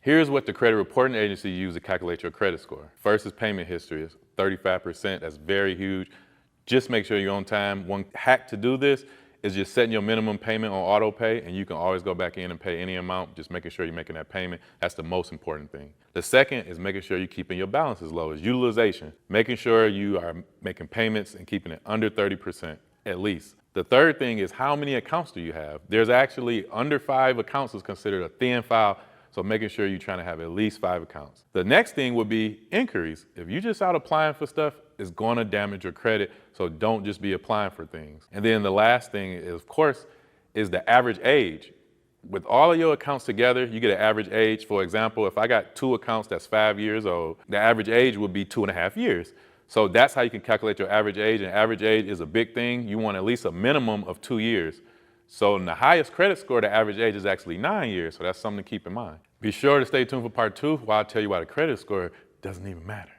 Here's what the credit reporting agency uses to calculate your credit score. First is payment history. It's 35%. That's very huge. Just make sure you're on time. One hack to do this is just setting your minimum payment on auto pay, and you can always go back in and pay any amount, just making sure you're making that payment. That's the most important thing. The second is making sure you're keeping your balances low, is utilization. Making sure you are making payments and keeping it under 30% at least. The third thing is how many accounts do you have? There's actually under 5 accounts is considered a thin file, so making sure you're trying to have at least 5 accounts. The next thing would be inquiries. If you're just out applying for stuff, it's going to damage your credit, so don't just be applying for things. And then the last thing is, of course, is the average age. With all of your accounts together, you get an average age. For example, if I got 2 accounts that's 5 years old, the average age would be 2.5 years. So that's how you can calculate your average age, and average age is a big thing. You want at least a minimum of 2 years. So in the highest credit score, the average age is actually 9 years, so that's something to keep in mind. Be sure to stay tuned for part 2, where I'll tell you why the credit score doesn't even matter.